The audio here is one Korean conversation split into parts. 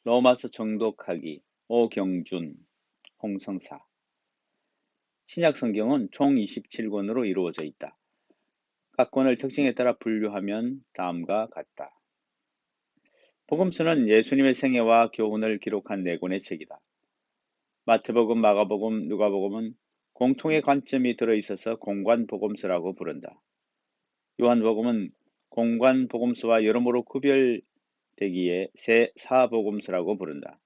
로마서 정독하기 오경준, 홍성사. 신약 성경은 총 27권으로 이루어져 있다. 각 권을 특징에 따라 분류하면 다음과 같다. 복음서는 예수님의 생애와 교훈을 기록한 4권의 책이다. 마태복음, 마가복음, 누가복음은 공통의 관점이 들어있어서 공관복음서라고 부른다. 요한복음은 공관복음서와 여러모로 구별되기에 사복음서라고 부른다.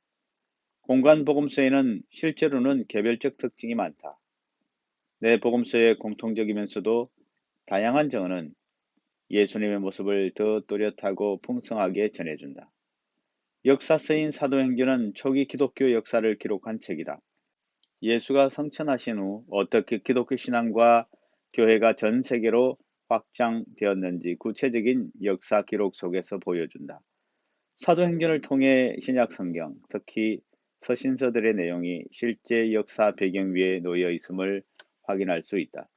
공관복음서에는 실제로는 개별적 특징이 많다. 내 복음서의 공통적이면서도 다양한 정언은 예수님의 모습을 더 또렷하고 풍성하게 전해준다. 역사서인 사도행전은 초기 기독교 역사를 기록한 책이다. 예수가 성천하신 후 어떻게 기독교 신앙과 교회가 전 세계로 확장되었는지 구체적인 역사 기록 속에서 보여준다. 사도행전을 통해 신약 성경, 특히 서신서들의 내용이 실제 역사 배경 위에 놓여 있음을 확인할 수 있다.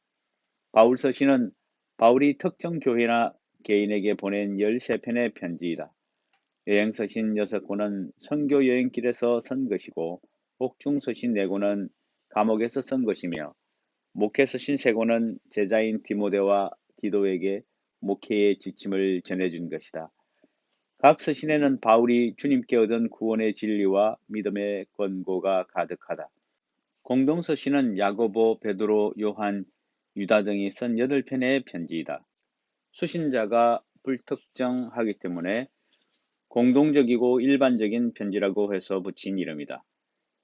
바울 서신은 바울이 특정 교회나 개인에게 보낸 13편의 편지이다. 여행서신 6권은 선교 여행길에서 쓴 것이고 복중서신 4권은 감옥에서 쓴 것이며 목회서신 3권은 제자인 디모데와 디도에게 목회의 지침을 전해준 것이다. 각 서신에는 바울이 주님께 얻은 구원의 진리와 믿음의 권고가 가득하다. 공동서신은 야고보, 베드로, 요한, 유다 등이 쓴 8편의 편지이다. 수신자가 불특정하기 때문에 공동적이고 일반적인 편지라고 해서 붙인 이름이다.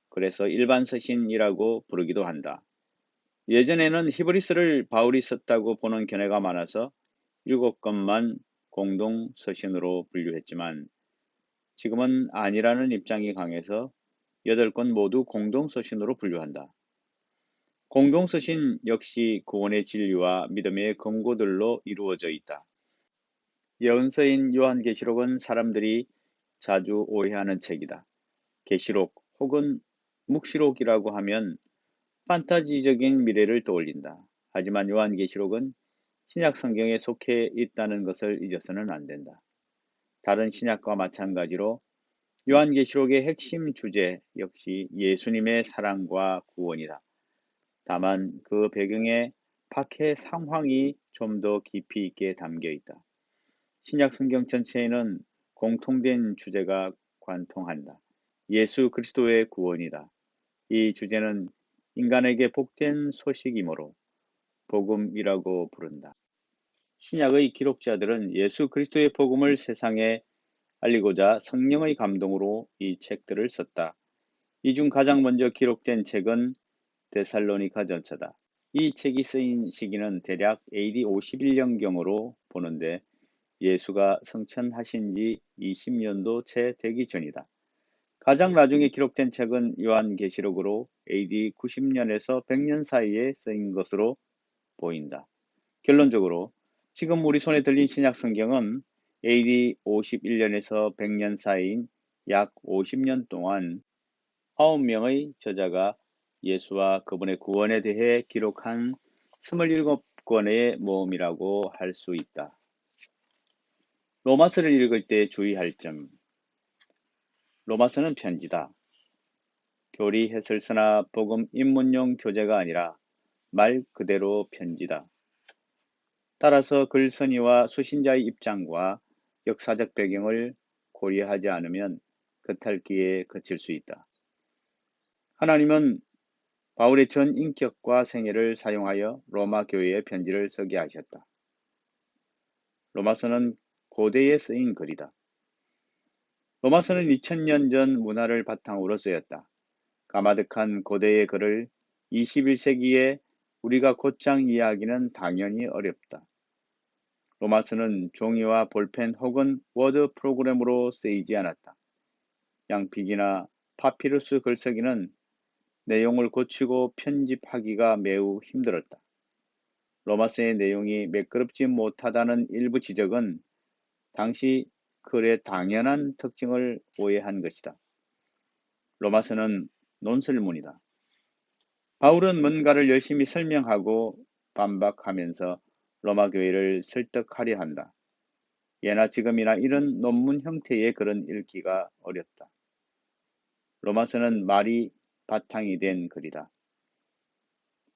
그래서 일반 서신이라고 부르기도 한다. 예전에는 히브리서를 바울이 썼다고 보는 견해가 많아서 7권만 공동 서신으로 분류했지만 지금은 아니라는 입장이 강해서 8권 모두 공동 서신으로 분류한다. 공동 서신 역시 구원의 진리와 믿음의 권고들로 이루어져 있다. 예언서인 요한계시록은 사람들이 자주 오해하는 책이다. 계시록 혹은 묵시록이라고 하면 판타지적인 미래를 떠올린다. 하지만 요한계시록은 신약 성경에 속해 있다는 것을 잊어서는 안 된다. 다른 신약과 마찬가지로 요한계시록의 핵심 주제 역시 예수님의 사랑과 구원이다. 다만 그 배경에 박해 상황이 좀 더 깊이 있게 담겨 있다. 신약 성경 전체에는 공통된 주제가 관통한다. 예수 그리스도의 구원이다. 이 주제는 인간에게 복된 소식이므로 복음이라고 부른다. 신약의 기록자들은 예수 그리스도의 복음을 세상에 알리고자 성령의 감동으로 이 책들을 썼다. 이 중 가장 먼저 기록된 책은 데살로니가전서다. 이 책이 쓰인 시기는 대략 AD 51년경으로 보는데 예수가 성천하신 지 20년도 채 되기 전이다. 가장 나중에 기록된 책은 요한계시록으로 AD 90년에서 100년 사이에 쓰인 것으로 보인다. 결론적으로 지금 우리 손에 들린 신약 성경은 AD 51년에서 100년 사이인 약 50년 동안 9명의 저자가 예수와 그분의 구원에 대해 기록한 27권의 모음이라고 할 수 있다. 로마서를 읽을 때 주의할 점. 로마서는 편지다. 교리 해설서나 복음 입문용 교재가 아니라 말 그대로 편지다. 따라서 글쓴이와 수신자의 입장과 역사적 배경을 고려하지 않으면 겉핥기에 그칠 수 있다. 하나님은 바울의 전 인격과 생애를 사용하여 로마 교회에 편지를 쓰게 하셨다. 로마서는 고대에 쓰인 글이다. 로마서는 2000년 전 문화를 바탕으로 쓰였다. 까마득한 고대의 글을 21세기에 우리가 곧장 이해하기는 당연히 어렵다. 로마서는 종이와 볼펜 혹은 워드 프로그램으로 쓰이지 않았다. 양피지나 파피루스 글쓰기는 내용을 고치고 편집하기가 매우 힘들었다. 로마서의 내용이 매끄럽지 못하다는 일부 지적은 당시 글의 당연한 특징을 오해한 것이다. 로마서는 논설문이다. 바울은 뭔가를 열심히 설명하고 반박하면서 로마 교회를 설득하려 한다. 예나 지금이나 이런 논문 형태의 글은 읽기가 어렵다. 로마서는 말이 바탕이 된 글이다.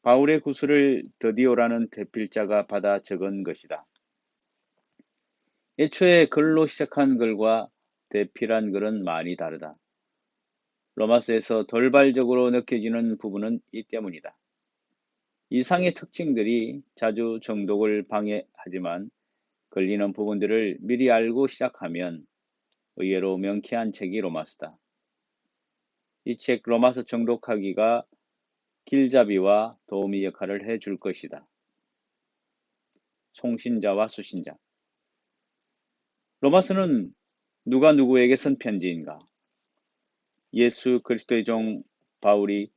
바울의 구술을 드디오라는 대필자가 받아 적은 것이다. 애초에 글로 시작한 글과 대필한 글은 많이 다르다. 로마서에서 돌발적으로 느껴지는 부분은 이 때문이다. 이상의 특징들이 자주 정독을 방해하지만 걸리는 부분들을 미리 알고 시작하면 의외로 명쾌한 책이 로마서다. 이 책 로마서 정독하기가 길잡이와 도우미 역할을 해줄 것이다. 송신자와 수신자. 로마서는 누가 누구에게 쓴 편지인가? 예수 그리스도의 종 바울이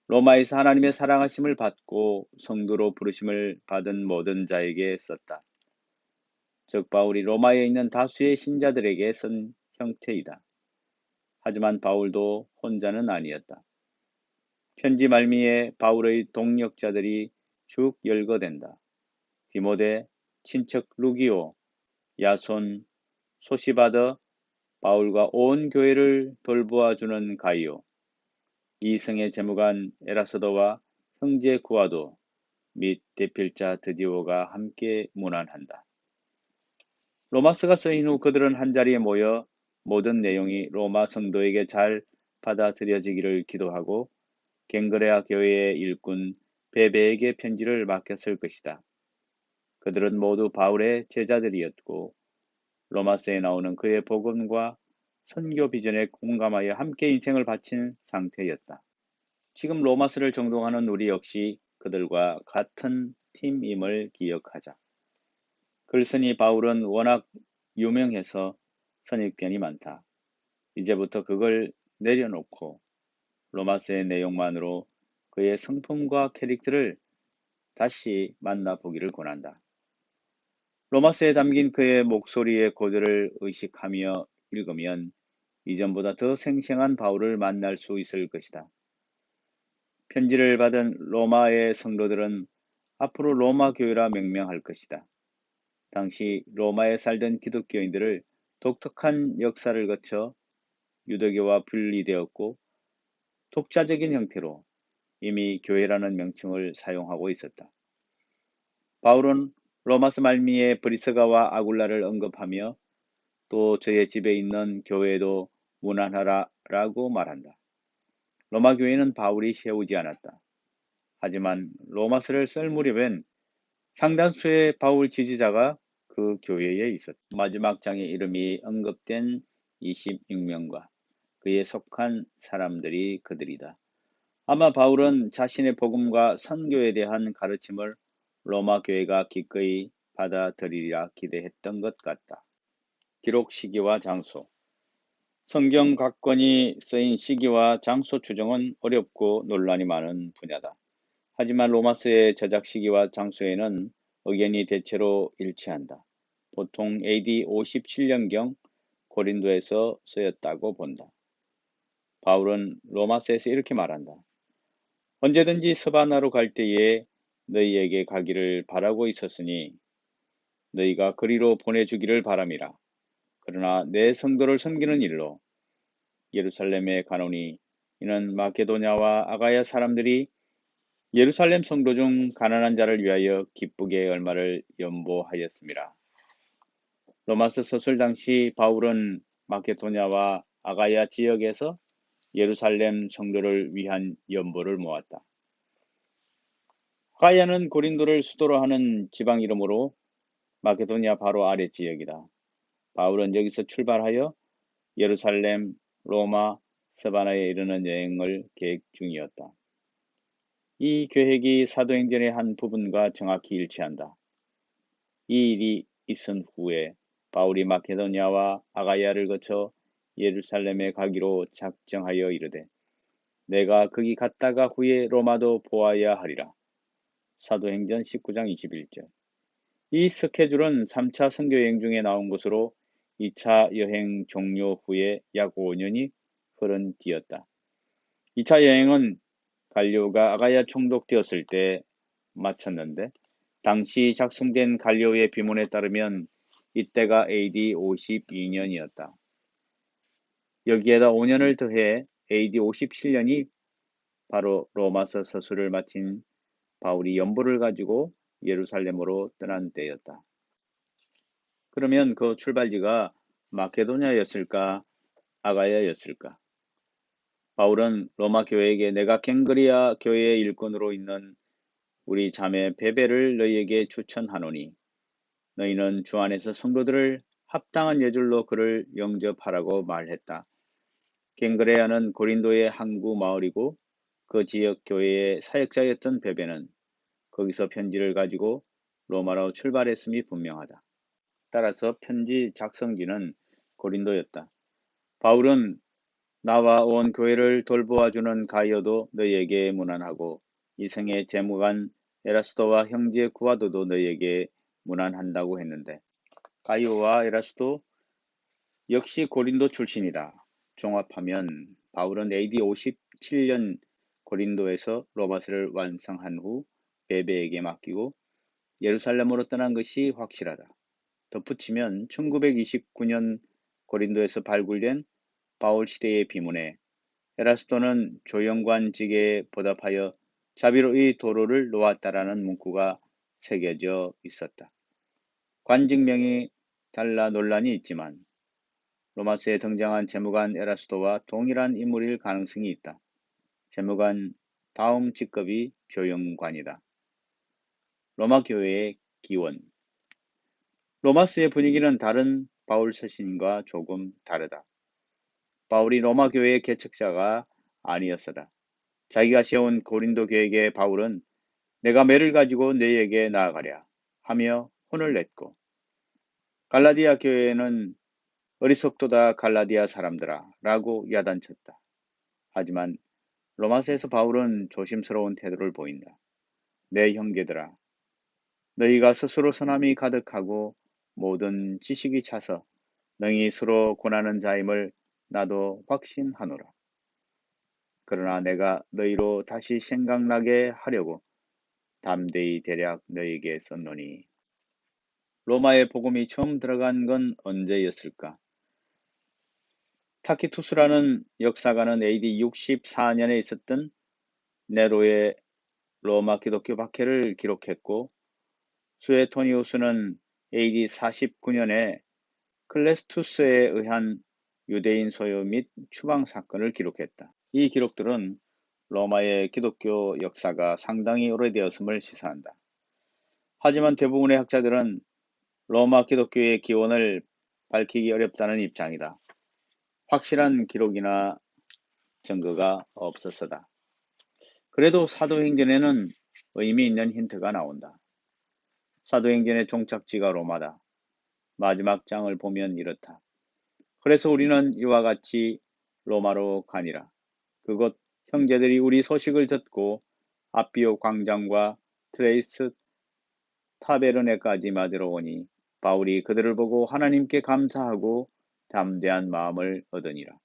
로마에서 하나님의 사랑하심을 받고 성도로 부르심을 받은 모든 자에게 썼다. 즉 바울이 로마에 있는 다수의 신자들에게 쓴 형태이다. 하지만 바울도 혼자는 아니었다. 편지 말미에 바울의 동역자들이 쭉 열거된다. 디모데, 친척 루기오, 야손, 소시바더, 바울과 온 교회를 돌보아주는 가이오, 이승의 재무관 에라스도와 형제 구아도 및 대필자 드디오가 함께 문안한다. 로마서가 쓰인 후 그들은 한자리에 모여 모든 내용이 로마 성도에게 잘 받아들여지기를 기도하고 갱그레아 교회의 일꾼 베베에게 편지를 맡겼을 것이다. 그들은 모두 바울의 제자들이었고 로마서에 나오는 그의 복음과 선교 비전에 공감하여 함께 인생을 바친 상태였다. 지금 로마서를 정독하는 우리 역시 그들과 같은 팀임을 기억하자. 글쓴이 바울은 워낙 유명해서 선입견이 많다. 이제부터 그걸 내려놓고 로마서의 내용만으로 그의 성품과 캐릭터를 다시 만나보기를 권한다. 로마서에 담긴 그의 목소리의 고도를 의식하며 읽으면 이전보다 더 생생한 바울을 만날 수 있을 것이다. 편지를 받은 로마의 성도들은 앞으로 로마 교회라 명명할 것이다. 당시 로마에 살던 기독교인들을 독특한 역사를 거쳐 유대교와 분리되었고 독자적인 형태로 이미 교회라는 명칭을 사용하고 있었다. 바울은 로마서 말미에 브리스가와 아굴라를 언급하며 또 저의 집에 있는 교회도 문안하라라고 말한다. 로마 교회는 바울이 세우지 않았다. 하지만 로마서를 쓸 무렵엔 상당수의 바울 지지자가 그 교회에 있었다. 마지막 장의 이름이 언급된 26명과 그에 속한 사람들이 그들이다. 아마 바울은 자신의 복음과 선교에 대한 가르침을 로마 교회가 기꺼이 받아들이리라 기대했던 것 같다. 기록 시기와 장소. 성경 각 권이 쓰인 시기와 장소 추정은 어렵고 논란이 많은 분야다. 하지만 로마서의 저작 시기와 장소에는 의견이 대체로 일치한다. 보통 AD 57년경 고린도에서 쓰였다고 본다. 바울은 로마서에서 이렇게 말한다. 언제든지 서바나로 갈 때에 너희에게 가기를 바라고 있었으니 너희가 그리로 보내주기를 바람이라. 그러나 내 성도를 섬기는 일로 예루살렘에 가노니 이는 마게도냐와 아가야 사람들이 예루살렘 성도 중 가난한 자를 위하여 기쁘게 얼마를 연보하였습니다. 로마서 서술 당시 바울은 마게도냐와 아가야 지역에서 예루살렘 성도를 위한 연보를 모았다. 아가야는 고린도를 수도로 하는 지방 이름으로 마게도냐 바로 아래 지역이다. 바울은 여기서 출발하여 예루살렘, 로마, 스바나에 이르는 여행을 계획 중이었다. 이 계획이 사도행전의 한 부분과 정확히 일치한다. 이 일이 있은 후에 바울이 마케도냐와 아가야를 거쳐 예루살렘에 가기로 작정하여 이르되 내가 거기 갔다가 후에 로마도 보아야 하리라. 사도행전 19장 21절. 이 스케줄은 3차 선교여행 중에 나온 것으로 2차 여행 종료 후에 약 5년이 흐른 뒤였다. 2차 여행은 갈료가 아가야 총독되었을 때 마쳤는데 당시 작성된 갈료의 비문에 따르면 이때가 AD 52년이었다. 여기에다 5년을 더해 AD 57년이 바로 로마서 서술을 마친 바울이 연보를 가지고 예루살렘으로 떠난 때였다. 그러면 그 출발지가 마케도냐였을까, 아가야였을까? 바울은 로마 교회에게 내가 갱그리아 교회의 일꾼으로 있는 우리 자매 베베를 너희에게 추천하노니 너희는 주 안에서 성도들을 합당한 예절로 그를 영접하라고 말했다. 갱그레아는 고린도의 항구 마을이고 그 지역 교회의 사역자였던 베베는 거기서 편지를 가지고 로마로 출발했음이 분명하다. 따라서 편지 작성지는 고린도였다. 바울은 나와 온 교회를 돌보아주는 가이오도 너희에게 문안하고 이생의 재무관 에라스도와 형제 구아도도 너희에게 문안한다고 했는데 가이오와 에라스도 역시 고린도 출신이다. 종합하면 바울은 AD 57년 고린도에서 로마서를 완성한 후 베베에게 맡기고 예루살렘으로 떠난 것이 확실하다. 덧붙이면 1929년 고린도에서 발굴된 바울 시대의 비문에 에라스도는 조영관직에 보답하여 자비로 이 도로를 놓았다라는 문구가 새겨져 있었다. 관직명이 달라 논란이 있지만 로마서에 등장한 재무관 에라스도와 동일한 인물일 가능성이 있다. 재무관 다음 직급이 조영관이다. 로마 교회의 기원. 로마서의 분위기는 다른 바울 서신과 조금 다르다. 바울이 로마 교회의 개척자가 아니었어다. 자기가 세운 고린도 교회에 바울은 내가 매를 가지고 너희에게 나아가랴 하며 혼을 냈고 갈라디아 교회는 어리석도다 갈라디아 사람들아 라고 야단쳤다. 하지만 로마서에서 바울은 조심스러운 태도를 보인다. 내 형제들아 너희가 스스로 선함이 가득하고 모든 지식이 차서 능히 서로 권하는 자임을 나도 확신하노라. 그러나 내가 너희로 다시 생각나게 하려고 담대히 대략 너희에게 썼노니. 로마의 복음이 처음 들어간 건 언제였을까? 타키투스라는 역사가는 AD 64년에 있었던 네로의 로마 기독교 박해를 기록했고 수에토니우스는 AD 49년에 클레스투스에 의한 유대인 소유 및 추방 사건을 기록했다. 이 기록들은 로마의 기독교 역사가 상당히 오래되었음을 시사한다. 하지만 대부분의 학자들은 로마 기독교의 기원을 밝히기 어렵다는 입장이다. 확실한 기록이나 증거가 없었어다. 그래도 사도행전에는 의미 있는 힌트가 나온다. 사도행전의 종착지가 로마다. 마지막 장을 보면 이렇다. 그래서 우리는 이와 같이 로마로 가니라. 그곳 형제들이 우리 소식을 듣고 아비오 광장과 트레이스 타베르네까지 맞으러 오니 바울이 그들을 보고 하나님께 감사하고 담대한 마음을 얻으니라.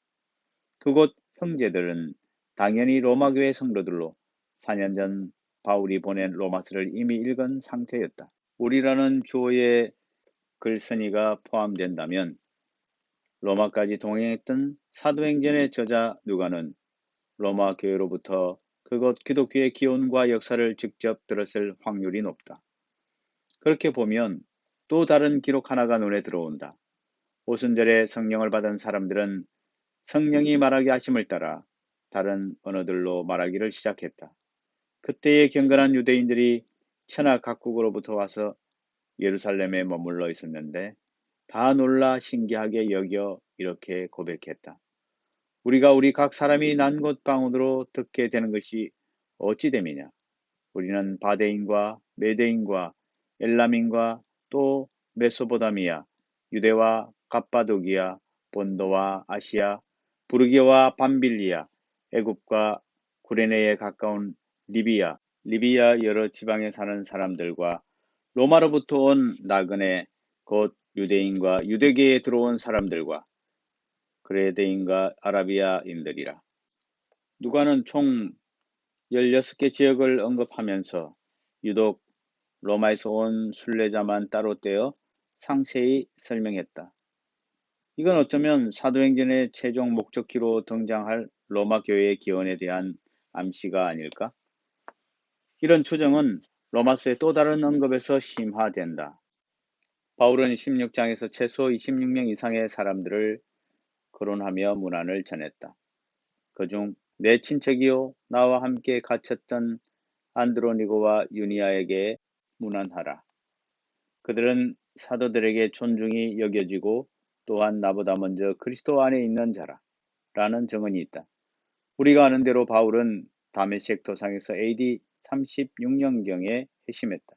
그곳 형제들은 당연히 로마 교회 성도들로 4년 전 바울이 보낸 로마서를 이미 읽은 상태였다. 우리라는 주어의 글쓴이가 포함된다면 로마까지 동행했던 사도행전의 저자 누가는 로마 교회로부터 그곳 기독교의 기원과 역사를 직접 들었을 확률이 높다. 그렇게 보면 또 다른 기록 하나가 눈에 들어온다. 오순절에 성령을 받은 사람들은 성령이 말하게 하심을 따라 다른 언어들로 말하기를 시작했다. 그때의 경건한 유대인들이 천하 각국으로부터 와서 예루살렘에 머물러 있었는데 다 놀라 신기하게 여겨 이렇게 고백했다. 우리가 우리 각 사람이 난 곳 방언으로 듣게 되는 것이 어찌 됨이냐. 우리는 바데인과 메데인과 엘람인과 또 메소포타미아, 유대와 갑바도기아, 본도와 아시아, 부르기아와 밤빌리아, 애굽과 구레네에 가까운 리비아 여러 지방에 사는 사람들과 로마로부터 온 나그네 곧 유대인과 유대계에 들어온 사람들과 그레데인과 아라비아인들이라. 누가는 총 16개 지역을 언급하면서 유독 로마에서 온 순례자만 따로 떼어 상세히 설명했다. 이건 어쩌면 사도행전의 최종 목적지로 등장할 로마 교회의 기원에 대한 암시가 아닐까? 이런 추정은 로마서의 또 다른 언급에서 심화된다. 바울은 16장에서 최소 26명 이상의 사람들을 거론하며 문안을 전했다. 그중 내 친척이요 나와 함께 갇혔던 안드로니고와 유니아에게 문안하라. 그들은 사도들에게 존중이 여겨지고 또한 나보다 먼저 그리스도 안에 있는 자라 라는 증언이 있다. 우리가 아는 대로 바울은 다메섹 도상에서 AD 36년경에 회심했다.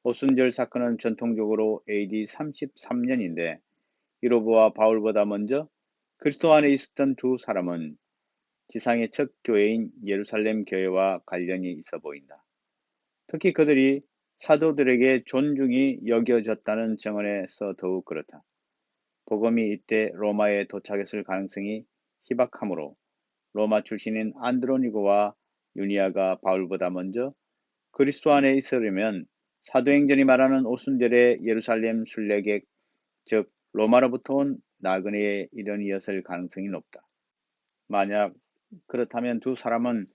오순절 사건은 전통적으로 AD 33년인데 이로보와 바울보다 먼저 그리스도 안에 있었던 두 사람은 지상의 첫 교회인 예루살렘 교회와 관련이 있어 보인다. 특히 그들이 사도들에게 존중이 여겨졌다는 증언에서 더욱 그렇다. 복음이 이때 로마에 도착했을 가능성이 희박하므로 로마 출신인 안드로니고와 유니아가 바울보다 먼저 그리스도 안에 있으려면 사도행전이 말하는 오순절의 예루살렘 순례객, 즉 로마로부터 온 나그네의 일원이었을 가능성이 높다. 만약 그렇다면 두 사람은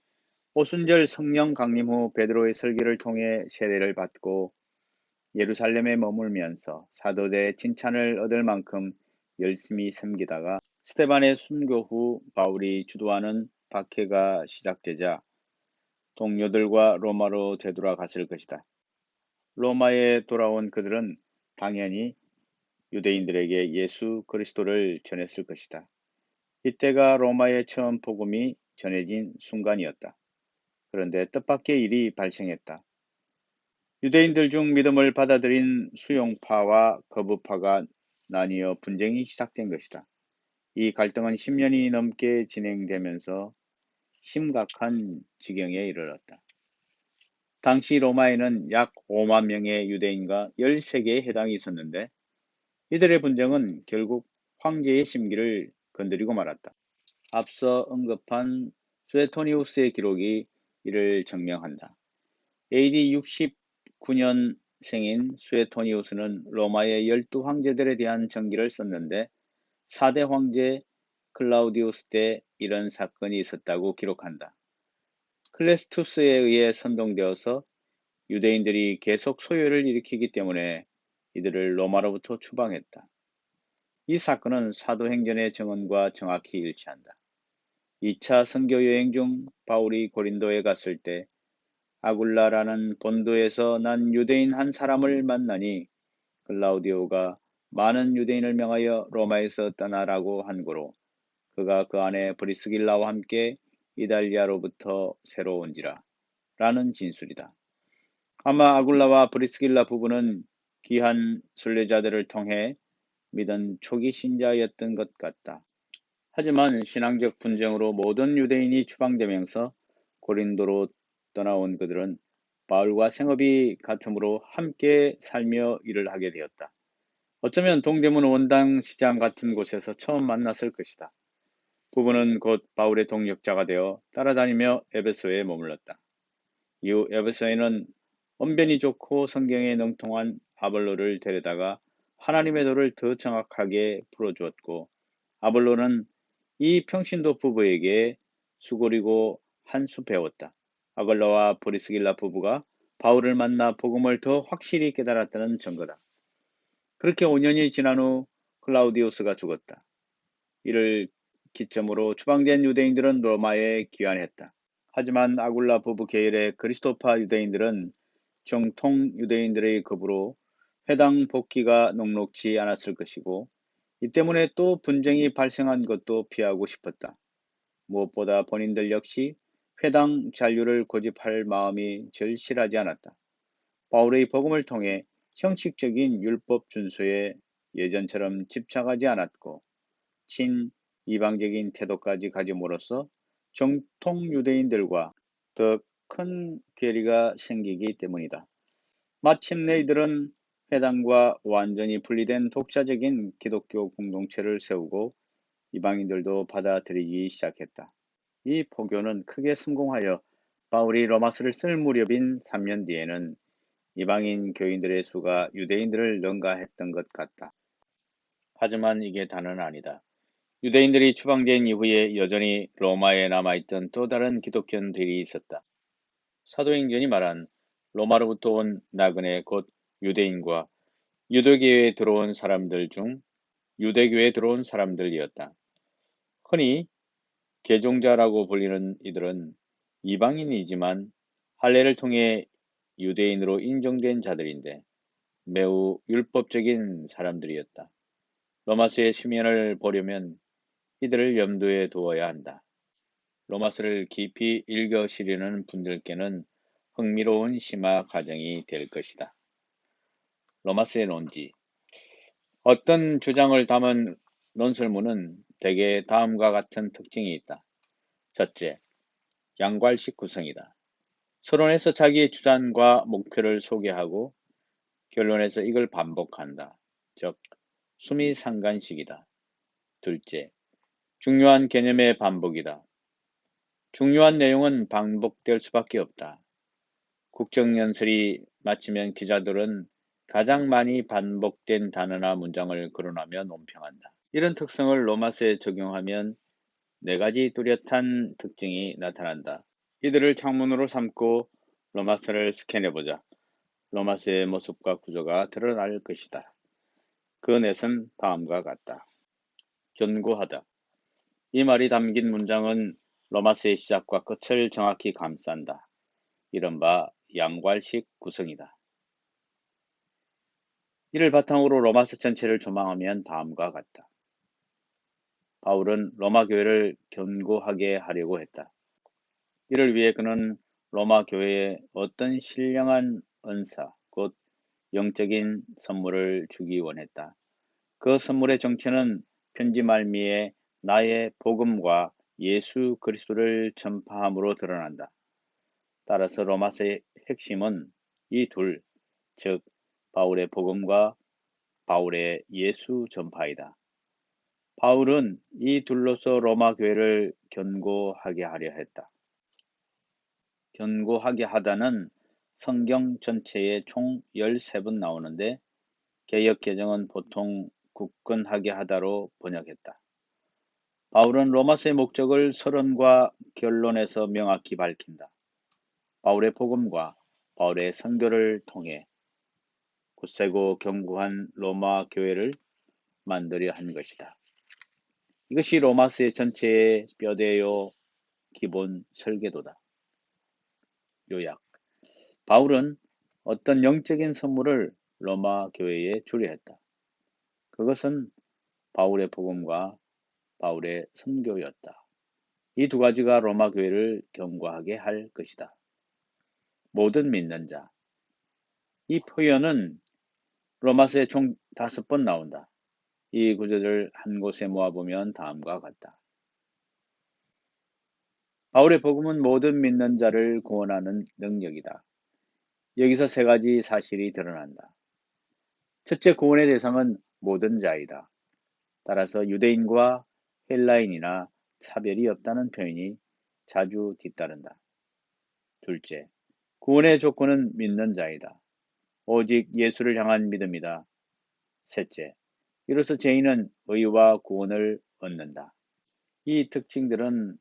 오순절 성령 강림 후 베드로의 설교를 통해 세례를 받고 예루살렘에 머물면서 사도들의 칭찬을 얻을 만큼 열심히 섬기다가 스데반의 순교 후 바울이 주도하는 박해가 시작되자 동료들과 로마로 되돌아갔을 것이다. 로마에 돌아온 그들은 당연히 유대인들에게 예수 그리스도를 전했을 것이다. 이때가 로마에 처음 복음이 전해진 순간이었다. 그런데 뜻밖의 일이 발생했다. 유대인들 중 믿음을 받아들인 수용파와 거부파가 나뉘어 분쟁이 시작된 것이다. 이 갈등은 10년이 넘게 진행되면서 심각한 지경에 이르렀다. 당시 로마에는 약 5만 명의 유대인과 13개의 해당이 있었는데 이들의 분쟁은 결국 황제의 심기를 건드리고 말았다. 앞서 언급한 수에토니우스의 기록이 이를 증명한다. AD 69년생인 수에토니우스는 로마의 12황제들에 대한 전기를 썼는데 4대 황제 클라우디우스 때 이런 사건이 있었다고 기록한다. 클레스투스에 의해 선동되어서 유대인들이 계속 소요를 일으키기 때문에 이들을 로마로부터 추방했다. 이 사건은 사도행전의 증언과 정확히 일치한다. 2차 선교 여행 중 바울이 고린도에 갔을 때 아굴라라는 본도에서 난 유대인 한 사람을 만나니 클라우디오가 많은 유대인을 명하여 로마에서 떠나라고 한 고로 그가 그 안에 브리스길라와 함께 이달리아로부터 새로 온지라 라는 진술이다. 아마 아굴라와 브리스길라 부부는 귀한 순례자들을 통해 믿은 초기 신자였던 것 같다. 하지만 신앙적 분쟁으로 모든 유대인이 추방되면서 고린도로 떠나온 그들은 바울과 생업이 같으므로 함께 살며 일을 하게 되었다. 어쩌면 동대문 원당 시장 같은 곳에서 처음 만났을 것이다. 부부는 곧 바울의 동역자가 되어 따라다니며 에베소에 머물렀다. 이후 에베소에는 언변이 좋고 성경에 능통한 아볼로를 데려다가 하나님의 도를 더 정확하게 풀어주었고 아볼로는 이 평신도 부부에게 수고리고 한 수 배웠다. 아볼로와 브리스길라 부부가 바울을 만나 복음을 더 확실히 깨달았다는 증거다. 그렇게 5년이 지난 후 클라우디우스가 죽었다. 이를 기점으로 추방된 유대인들은 로마에 귀환했다. 하지만 아굴라 부부 계열의 그리스도파 유대인들은 정통 유대인들의 겁으로 회당 복귀가 녹록지 않았을 것이고 이 때문에 또 분쟁이 발생한 것도 피하고 싶었다. 무엇보다 본인들 역시 회당 잔류를 고집할 마음이 절실하지 않았다. 바울의 복음을 통해 형식적인 율법 준수에 예전처럼 집착하지 않았고 친 이방적인 태도까지 가짐으로써 정통 유대인들과 더 큰 괴리가 생기기 때문이다. 마침내 이들은 회당과 완전히 분리된 독자적인 기독교 공동체를 세우고 이방인들도 받아들이기 시작했다. 이 포교는 크게 성공하여 바울이 로마서를 쓸 무렵인 3년 뒤에는 이방인 교인들의 수가 유대인들을 능가했던 것 같다. 하지만 이게 다는 아니다. 유대인들이 추방된 이후에 여전히 로마에 남아있던 또 다른 기독교인들이 있었다. 사도행전이 말한 로마로부터 온 나그네 곧 유대인과 유대교에 들어온 사람들 중 유대교에 들어온 사람들이었다. 흔히 개종자라고 불리는 이들은 이방인이지만 할례를 통해 유대인으로 인정된 자들인데 매우 율법적인 사람들이었다. 로마서의 심연을 보려면 이들을 염두에 두어야 한다. 로마서를 깊이 읽으시려는 분들께는 흥미로운 심화 과정이 될 것이다. 로마서의 논지. 어떤 주장을 담은 논설문은 대개 다음과 같은 특징이 있다. 첫째, 양괄식 구성이다. 서론에서 자기의 주장과 목표를 소개하고 결론에서 이걸 반복한다. 즉, 수미상관식이다. 둘째, 중요한 개념의 반복이다. 중요한 내용은 반복될 수밖에 없다. 국정연설이 마치면 기자들은 가장 많이 반복된 단어나 문장을 거론하며 논평한다. 이런 특성을 로마서에 적용하면 네 가지 뚜렷한 특징이 나타난다. 이들을 창문으로 삼고 로마서를 스캔해보자. 로마서의 모습과 구조가 드러날 것이다. 그 넷은 다음과 같다. 견고하다. 이 말이 담긴 문장은 로마서의 시작과 끝을 정확히 감싼다. 이른바 양괄식 구성이다. 이를 바탕으로 로마서 전체를 조망하면 다음과 같다. 바울은 로마 교회를 견고하게 하려고 했다. 이를 위해 그는 로마 교회에 어떤 신령한 은사, 곧 영적인 선물을 주기 원했다. 그 선물의 정체는 편지 말미에 나의 복음과 예수 그리스도를 전파함으로 드러난다. 따라서 로마서의 핵심은 이 둘, 즉 바울의 복음과 바울의 예수 전파이다. 바울은 이 둘로서 로마 교회를 견고하게 하려 했다. 견고하게 하다는 성경 전체에 총 13번 나오는데 개역 개정은 보통 굳건하게 하다로 번역했다. 바울은 로마서의 목적을 서론과 결론에서 명확히 밝힌다. 바울의 복음과 바울의 선교를 통해 굳세고 견고한 로마 교회를 만들려 한 것이다. 이것이 로마서의 전체의 뼈대요 기본 설계도다. 요약. 바울은 어떤 영적인 선물을 로마 교회에 주려 했다. 그것은 바울의 복음과 바울의 선교였다. 이 두 가지가 로마 교회를 견고하게 할 것이다. 모든 믿는 자. 이 표현은 로마서에 총 5번 나온다. 이 구절을 한 곳에 모아보면 다음과 같다. 바울의 복음은 모든 믿는 자를 구원하는 능력이다. 여기서 세 가지 사실이 드러난다. 첫째, 구원의 대상은 모든 자이다. 따라서 유대인과 헬라인이나 차별이 없다는 표현이 자주 뒤따른다. 둘째, 구원의 조건은 믿는 자이다. 오직 예수를 향한 믿음이다. 셋째, 이로써 죄인은 의와 구원을 얻는다. 이 특징들은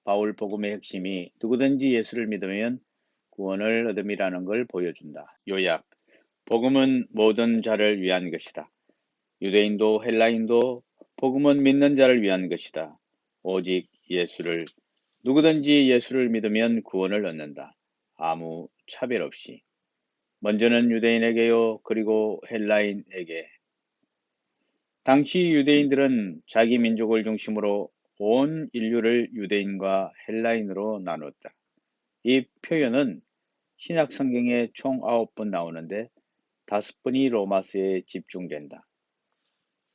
바울 복음의 핵심이 누구든지 예수를 믿으면 구원을 얻음이라는 걸 보여준다. 요약. 복음은 모든 자를 위한 것이다. 유대인도 헬라인도 복음은 믿는 자를 위한 것이다. 오직 누구든지 예수를 믿으면 구원을 얻는다. 아무 차별 없이. 먼저는 유대인에게요, 그리고 헬라인에게. 당시 유대인들은 자기 민족을 중심으로 온 인류를 유대인과 헬라인으로 나눴다. 이 표현은 신약 성경에 총 9번 나오는데 5번이 로마서에 집중된다.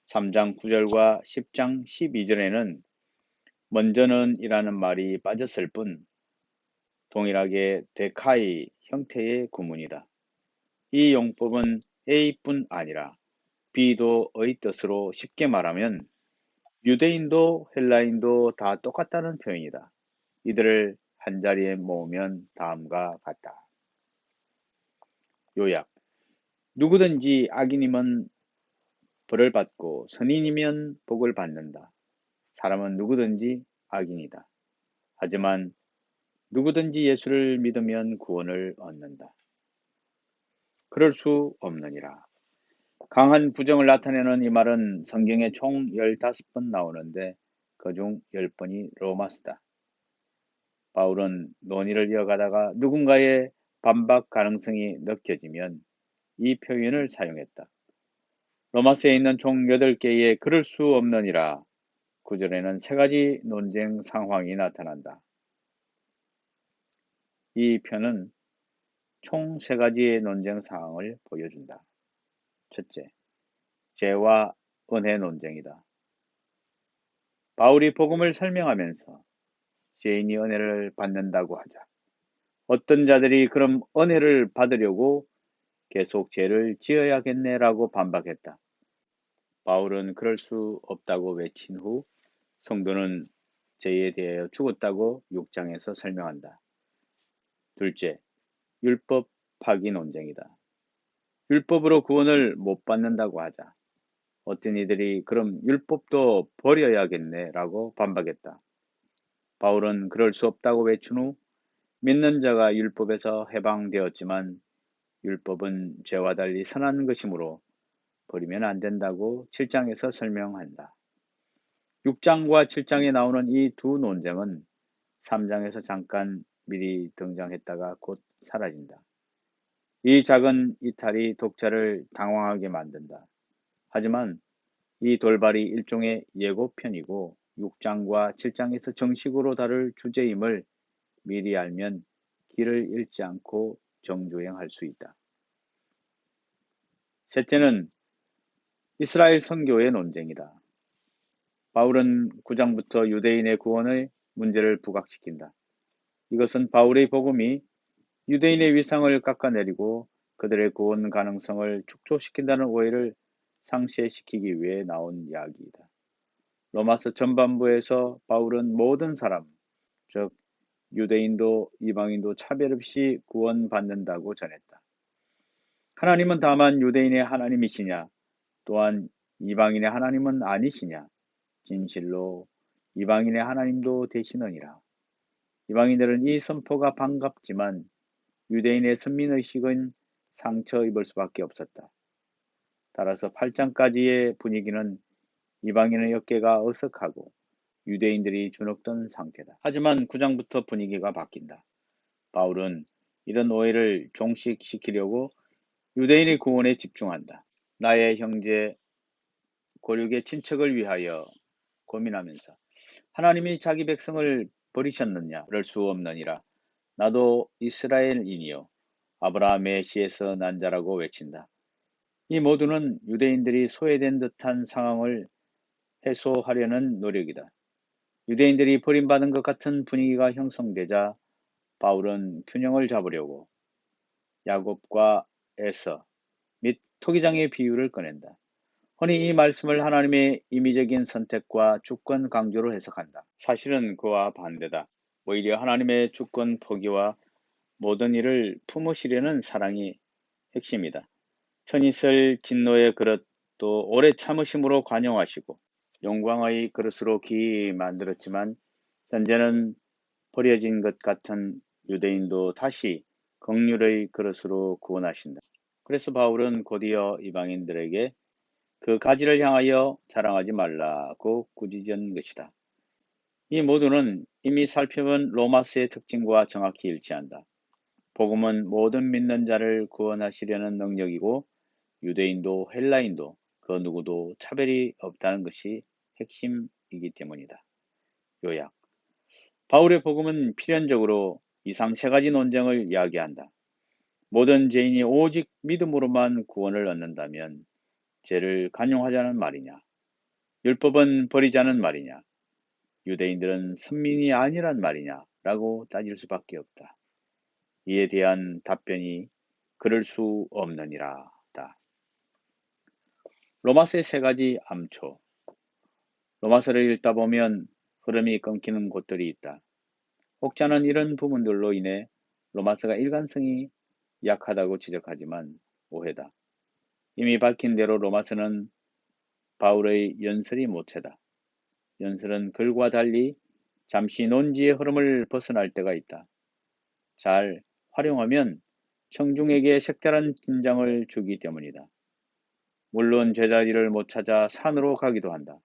3장 9절과 10장 12절에는 먼저는 이라는 말이 빠졌을 뿐 동일하게 데카이 형태의 구문이다. 이 용법은 A뿐 아니라 B도 의 뜻으로 쉽게 말하면 유대인도 헬라인도 다 똑같다는 표현이다. 이들을 한자리에 모으면 다음과 같다. 요약. 누구든지 악인임은 벌을 받고 선인이면 복을 받는다. 사람은 누구든지 악인이다. 하지만 누구든지 예수를 믿으면 구원을 얻는다. 그럴 수 없느니라. 강한 부정을 나타내는 이 말은 성경에 총 15번 나오는데 그중 10번이 로마서다. 바울은 논의를 이어가다가 누군가의 반박 가능성이 느껴지면 이 표현을 사용했다. 로마서에 있는 총 8개의 그럴 수 없느니라 구절에는 3가지 논쟁 상황이 나타난다. 이 편은 총 3가지의 논쟁 상황을 보여준다. 첫째, 죄와 은혜 논쟁이다. 바울이 복음을 설명하면서 죄인이 은혜를 받는다고 하자 어떤 자들이 그럼 은혜를 받으려고 계속 죄를 지어야겠네라고 반박했다. 바울은 그럴 수 없다고 외친 후 성도는 죄에 대하여 죽었다고 6장에서 설명한다. 둘째, 율법 파기 논쟁이다. 율법으로 구원을 못 받는다고 하자 어떤 이들이 그럼 율법도 버려야겠네 라고 반박했다. 바울은 그럴 수 없다고 외친 후 믿는 자가 율법에서 해방되었지만 율법은 죄와 달리 선한 것이므로 버리면 안 된다고 7장에서 설명한다. 6장과 7장에 나오는 이 두 논쟁은 3장에서 잠깐 미리 등장했다가 곧 사라진다. 이 작은 이탈이 독자를 당황하게 만든다. 하지만 이 돌발이 일종의 예고편이고 6장과 7장에서 정식으로 다룰 주제임을 미리 알면 길을 잃지 않고 정주행할 수 있다. 셋째는 이스라엘 선교의 논쟁이다. 바울은 9장부터 유대인의 구원의 문제를 부각시킨다. 이것은 바울의 복음이 유대인의 위상을 깎아내리고 그들의 구원 가능성을 축소시킨다는 오해를 상쇄시키기 위해 나온 이야기이다. 로마서 전반부에서 바울은 모든 사람, 즉 유대인도 이방인도 차별 없이 구원받는다고 전했다. 하나님은 다만 유대인의 하나님이시냐, 또한 이방인의 하나님은 아니시냐, 진실로 이방인의 하나님도 되시느니라. 이방인들은 이 선포가 반갑지만 유대인의 선민의식은 상처 입을 수밖에 없었다. 따라서 8장까지의 분위기는 이방인의 어깨가 어색하고 유대인들이 주눅든 상태다. 하지만 9장부터 분위기가 바뀐다. 바울은 이런 오해를 종식시키려고 유대인의 구원에 집중한다. 나의 형제 고륙의 친척을 위하여 고민하면서 하나님이 자기 백성을 버리셨느냐? 그럴 수 없느니라. 나도 이스라엘인이요 아브라함의 씨에서 난 자라고 외친다. 이 모두는 유대인들이 소외된 듯한 상황을 해소하려는 노력이다. 유대인들이 버림받은 것 같은 분위기가 형성되자 바울은 균형을 잡으려고 야곱과 에서 및 토기장의 비유를 꺼낸다. 흔히 이 말씀을 하나님의 임의적인 선택과 주권 강조로 해석한다. 사실은 그와 반대다. 오히려 하나님의 주권 포기와 모든 일을 품으시려는 사랑이 핵심이다. 천이슬 진노의 그릇도 오래 참으심으로 관용하시고 영광의 그릇으로 기이 만들었지만 현재는 버려진 것 같은 유대인도 다시 긍휼의 그릇으로 구원하신다. 그래서 바울은 곧이어 이방인들에게 그 가지를 향하여 자랑하지 말라고 꾸짖은 것이다. 이 모두는 이미 살펴본 로마서의 특징과 정확히 일치한다. 복음은 모든 믿는 자를 구원하시려는 능력이고 유대인도 헬라인도 그 누구도 차별이 없다는 것이 핵심이기 때문이다. 요약. 바울의 복음은 필연적으로 이상 3가지 논쟁을 이야기한다. 모든 죄인이 오직 믿음으로만 구원을 얻는다면 죄를 간용하자는 말이냐? 율법은 버리자는 말이냐? 유대인들은 선민이 아니란 말이냐? 라고 따질 수밖에 없다. 이에 대한 답변이 그럴 수 없느니라. 로마서의 3가지 암초. 로마서를 읽다 보면 흐름이 끊기는 곳들이 있다. 혹자는 이런 부분들로 인해 로마서가 일관성이 약하다고 지적하지만 오해다. 이미 밝힌 대로 로마서는 바울의 연설이 모체다. 연설은 글과 달리 잠시 논지의 흐름을 벗어날 때가 있다. 잘 활용하면 청중에게 색다른 긴장을 주기 때문이다. 물론 제자리를 못 찾아 산으로 가기도 한다.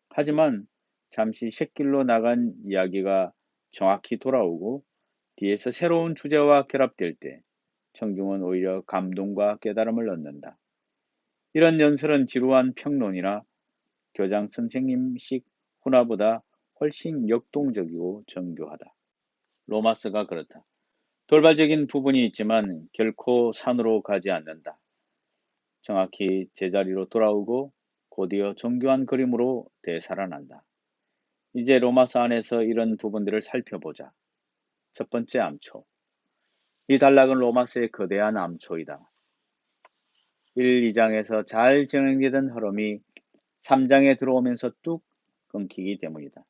하지만 잠시 샛길로 나간 이야기가 정확히 돌아오고 뒤에서 새로운 주제와 결합될 때 청중은 오히려 감동과 깨달음을 얻는다. 이런 연설은 지루한 평론이나 교장 선생님식 훈화보다 훨씬 역동적이고 정교하다. 로마서가 그렇다. 돌발적인 부분이 있지만 결코 산으로 가지 않는다. 정확히 제자리로 돌아오고 곧이어 정교한 그림으로 되살아난다. 이제 로마서 안에서 이런 부분들을 살펴보자. 첫 번째 암초. 이 단락은 로마서의 거대한 암초이다. 1, 2장에서 잘 진행되던 흐름이 3장에 들어오면서 뚝 끊기기 때문이다.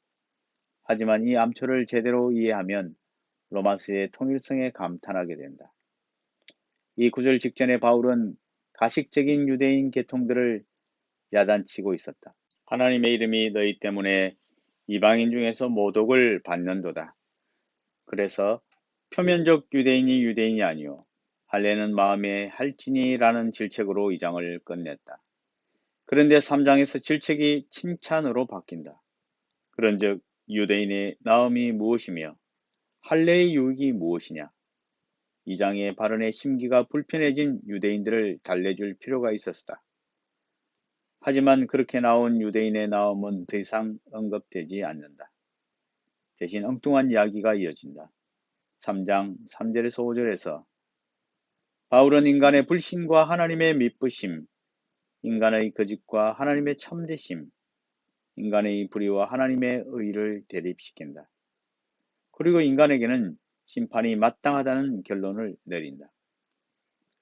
하지만 이 암초를 제대로 이해하면 로마서의 통일성에 감탄하게 된다. 이 구절 직전에 바울은 가식적인 유대인 계통들을 야단치고 있었다. 하나님의 이름이 너희 때문에 이방인 중에서 모독을 받는도다. 그래서 표면적 유대인이 유대인이 아니요 할례는 마음의 할지니라는 질책으로 이 장을 끝냈다. 그런데 3장에서 질책이 칭찬으로 바뀐다. 그런즉 유대인의 나음이 무엇이며 할례의 유익이 무엇이냐? 이 장의 발언의 심기가 불편해진 유대인들을 달래줄 필요가 있었다. 하지만 그렇게 나온 유대인의 나음은 더 이상 언급되지 않는다. 대신 엉뚱한 이야기가 이어진다. 3장 3절에서 5절에서 바울은 인간의 불신과 하나님의 미쁘심, 인간의 거짓과 하나님의 참되심, 인간의 불의와 하나님의 의를 대립시킨다. 그리고 인간에게는 심판이 마땅하다는 결론을 내린다.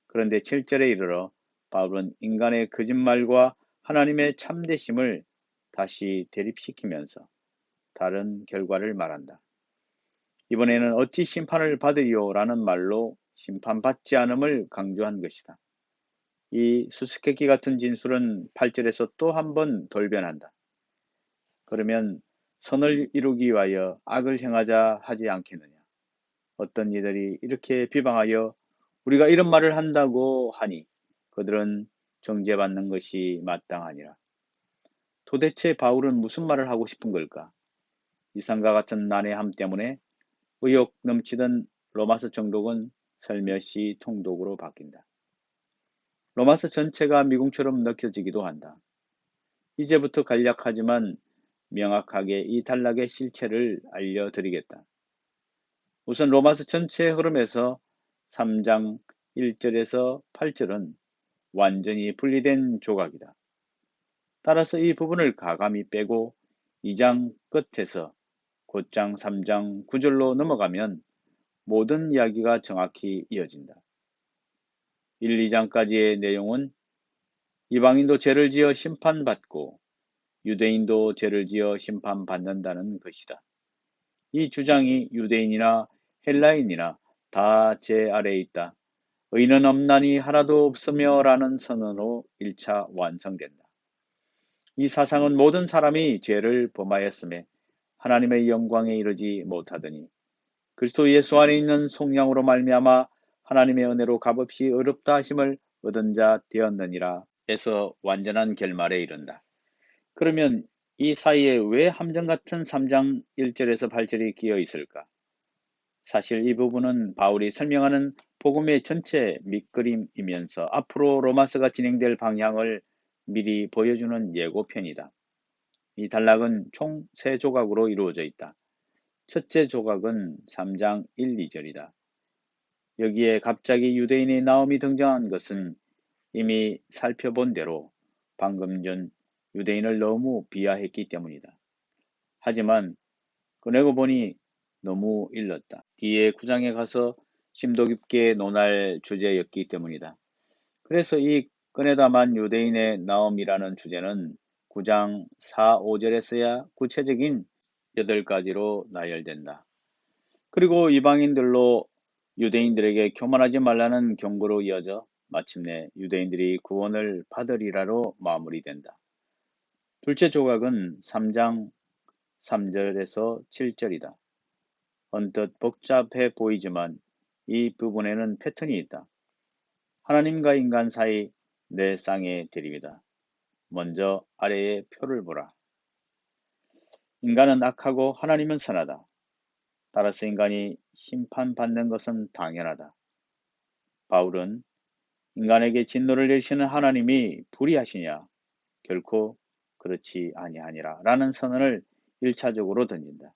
그런데 7절에 이르러 바울은 인간의 거짓말과 하나님의 참되심을 다시 대립시키면서 다른 결과를 말한다. 이번에는 어찌 심판을 받으리요 라는 말로 심판받지 않음을 강조한 것이다. 이 수수께끼 같은 진술은 8절에서 또 한 번 돌변한다. 그러면 선을 이루기 위하여 악을 행하자 하지 않겠느냐. 어떤 이들이 이렇게 비방하여 우리가 이런 말을 한다고 하니 그들은 정죄받는 것이 마땅하니라. 도대체 바울은 무슨 말을 하고 싶은 걸까? 이상과 같은 난해함 때문에 의욕 넘치던 로마서 정독은 살며시 통독으로 바뀐다. 로마서 전체가 미궁처럼 느껴지기도 한다. 이제부터 간략하지만 명확하게 이 단락의 실체를 알려드리겠다. 우선 로마서 전체의 흐름에서 3장 1절에서 8절은 완전히 분리된 조각이다. 따라서 이 부분을 가감히 빼고 2장 끝에서 곧장 3장 9절로 넘어가면 모든 이야기가 정확히 이어진다. 1, 2장까지의 내용은 이방인도 죄를 지어 심판받고 유대인도 죄를 지어 심판받는다는 것이다. 이 주장이 유대인이나 헬라인이나 다 죄 아래에 있다. 의는 없나니 하나도 없으며 라는 선언으로 1차 완성된다. 이 사상은 모든 사람이 죄를 범하였음에 하나님의 영광에 이르지 못하더니 그리스도 예수 안에 있는 속량으로 말미암아 하나님의 은혜로 값없이 어렵다 하심을 얻은 자 되었느니라 에서 완전한 결말에 이른다. 그러면 이 사이에 왜 함정 같은 3장 1절에서 8절이 끼어 있을까? 사실 이 부분은 바울이 설명하는 복음의 전체 밑그림이면서 앞으로 로마서가 진행될 방향을 미리 보여주는 예고편이다. 이 단락은 총 3조각으로 이루어져 있다. 첫째 조각은 3장 1, 2절이다. 여기에 갑자기 유대인의 나옴이 등장한 것은 이미 살펴본 대로 방금 전 유대인을 너무 비하했기 때문이다. 하지만 꺼내고 보니 너무 일렀다. 뒤에 9장에 가서 심도 깊게 논할 주제였기 때문이다. 그래서 이 꺼내다만 유대인의 나옴이라는 주제는 9장 4, 5절에서야 구체적인 8가지로 나열된다. 그리고 이방인들로 유대인들에게 교만하지 말라는 경고로 이어져 마침내 유대인들이 구원을 받으리라로 마무리된다. 둘째 조각은 3장 3절에서 7절이다. 언뜻 복잡해 보이지만 이 부분에는 패턴이 있다. 하나님과 인간 사이 내 쌍의 대립이다. 먼저 아래의 표를 보라. 인간은 악하고 하나님은 선하다. 따라서 인간이 심판받는 것은 당연하다. 바울은 인간에게 진노를 내리시는 하나님이 불의하시냐? 결코 그렇지 아니하니라 라는 선언을 1차적으로 던진다.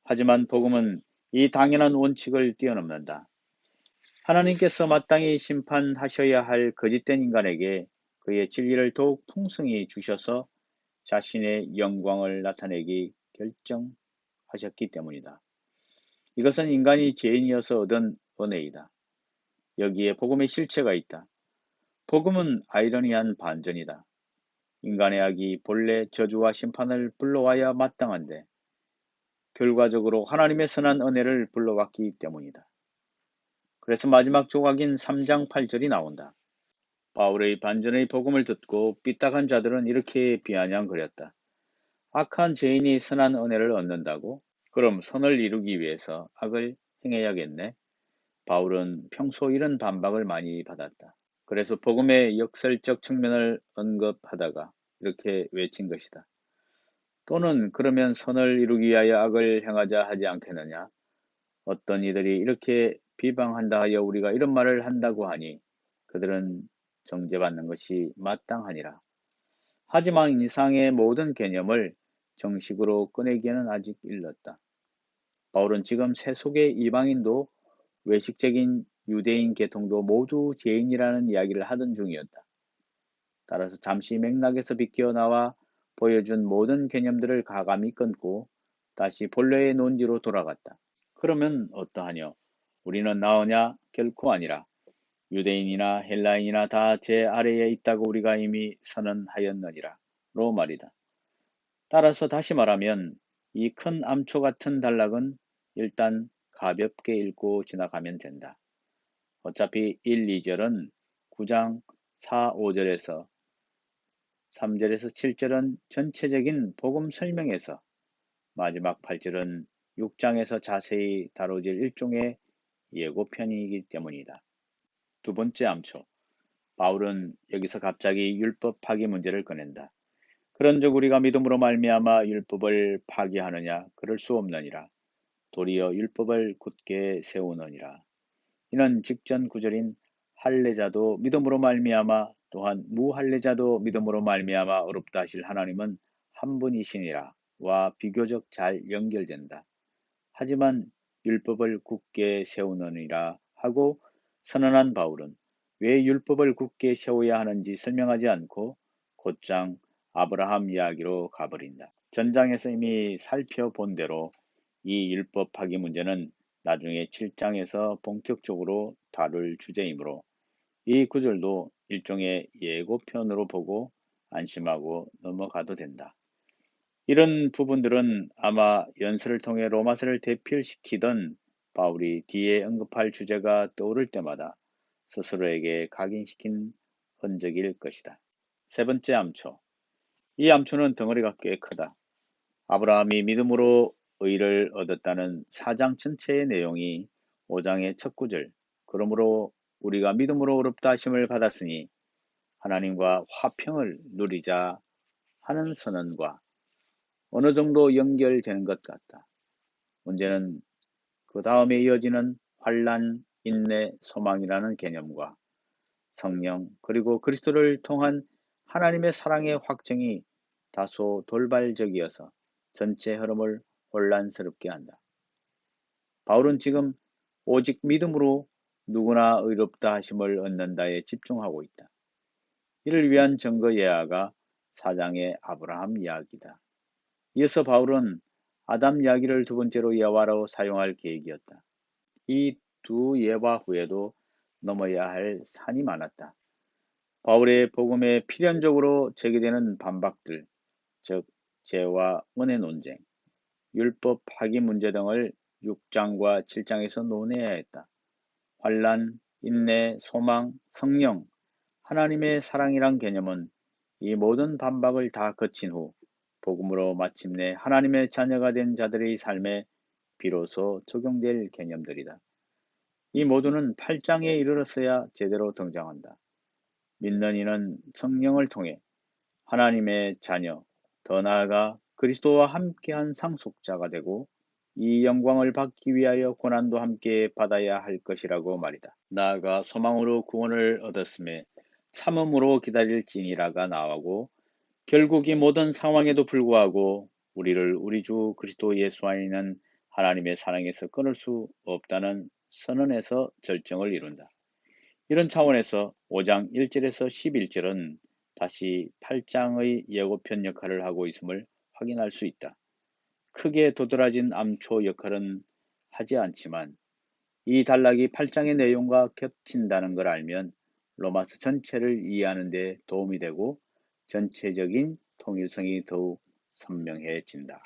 하지만 복음은 이 당연한 원칙을 뛰어넘는다. 하나님께서 마땅히 심판하셔야 할 거짓된 인간에게 그의 진리를 더욱 풍성히 주셔서 자신의 영광을 나타내기 결정하셨기 때문이다. 이것은 인간이 죄인이어서 얻은 은혜이다. 여기에 복음의 실체가 있다. 복음은 아이러니한 반전이다. 인간의 악이 본래 저주와 심판을 불러와야 마땅한데 결과적으로 하나님의 선한 은혜를 불러왔기 때문이다. 그래서 마지막 조각인 3장 8절이 나온다. 바울의 반전의 복음을 듣고 삐딱한 자들은 이렇게 비아냥거렸다. 악한 죄인이 선한 은혜를 얻는다고? 그럼 선을 이루기 위해서 악을 행해야겠네? 바울은 평소 이런 반박을 많이 받았다. 그래서 복음의 역설적 측면을 언급하다가 이렇게 외친 것이다. 또는 그러면 선을 이루기 위하여 악을 행하자 하지 않겠느냐? 어떤 이들이 이렇게 비방한다 하여 우리가 이런 말을 한다고 하니 그들은 정죄받는 것이 마땅하니라. 하지만 이상의 모든 개념을 정식으로 꺼내기에는 아직 일렀다. 바울은 지금 세속의 이방인도 외식적인 유대인 계통도 모두 죄인이라는 이야기를 하던 중이었다. 따라서 잠시 맥락에서 비껴나와 보여준 모든 개념들을 가감히 끊고 다시 본래의 논지로 돌아갔다. 그러면 어떠하뇨? 우리는 나으냐? 결코 아니라 유대인이나 헬라인이나 다 제 아래에 있다고 우리가 이미 선언하였느니라 로 말이다. 따라서 다시 말하면 이 큰 암초 같은 단락은 일단 가볍게 읽고 지나가면 된다. 어차피 1, 2절은 9장 4, 5절에서 3절에서 7절은 전체적인 복음 설명에서 마지막 8절은 6장에서 자세히 다뤄질 일종의 예고편이기 때문이다. 두 번째 암초. 바울은 여기서 갑자기 율법 파기 문제를 꺼낸다. 그런즉 우리가 믿음으로 말미암아 율법을 파기하느냐? 그럴 수 없느니라. 도리어 율법을 굳게 세우느니라. 이는 직전 구절인 할례자도 믿음으로 말미암아 또한 무할례자도 믿음으로 말미암아 어렵다 하실 하나님은 한 분이시니라 와 비교적 잘 연결된다. 하지만 율법을 굳게 세우느니라 하고 선언한 바울은 왜 율법을 굳게 세워야 하는지 설명하지 않고 곧장 아브라함 이야기로 가버린다. 전장에서 이미 살펴본 대로 이 율법 파기 문제는 나중에 7장에서 본격적으로 다룰 주제이므로 이 구절도 일종의 예고편으로 보고 안심하고 넘어가도 된다. 이런 부분들은 아마 연설을 통해 로마서를 대필시키던 바울이 뒤에 언급할 주제가 떠오를 때마다 스스로에게 각인시킨 흔적일 것이다. 세 번째 암초. 이 암초는 덩어리가 꽤 크다. 아브라함이 믿음으로 의를 얻었다는 4장 전체의 내용이 5장의 첫 구절, 그러므로 우리가 믿음으로 의롭다 하심을 받았으니 하나님과 화평을 누리자 하는 선언과 어느 정도 연결되는 것 같다. 문제는 그 다음에 이어지는 환난, 인내, 소망이라는 개념과 성령 그리고 그리스도를 통한 하나님의 사랑의 확증이 다소 돌발적이어서 전체 흐름을 혼란스럽게 한다. 바울은 지금 오직 믿음으로 누구나 의롭다 하심을 얻는다에 집중하고 있다. 이를 위한 증거 예화가 4장의 아브라함 이야기다. 이어서 바울은 아담 이야기를 두 번째로 예화로 사용할 계획이었다. 이 두 예화 후에도 넘어야 할 산이 많았다. 바울의 복음에 필연적으로 제기되는 반박들, 즉 죄와 은혜 논쟁, 율법 파기 문제 등을 6장과 7장에서 논해야 했다. 환난, 인내, 소망, 성령, 하나님의 사랑이란 개념은 이 모든 반박을 다 거친 후 복음으로 마침내 하나님의 자녀가 된 자들의 삶에 비로소 적용될 개념들이다. 이 모두는 8장에 이르렀어야 제대로 등장한다. 믿는 이는 성령을 통해 하나님의 자녀, 더 나아가 그리스도와 함께한 상속자가 되고 이 영광을 받기 위하여 고난도 함께 받아야 할 것이라고 말이다. 나아가 소망으로 구원을 얻었음에 참음으로 기다릴지니라가 나오고 결국 이 모든 상황에도 불구하고 우리를 우리 주 그리스도 예수 안에 있는 하나님의 사랑에서 끊을 수 없다는 선언에서 절정을 이룬다. 이런 차원에서 5장 1절에서 11절은 다시 8장의 예고편 역할을 하고 있음을 확인할 수 있다. 크게 도드라진 암초 역할은 하지 않지만 이 단락이 8장의 내용과 겹친다는 걸 알면 로마서 전체를 이해하는 데 도움이 되고 전체적인 통일성이 더욱 선명해진다.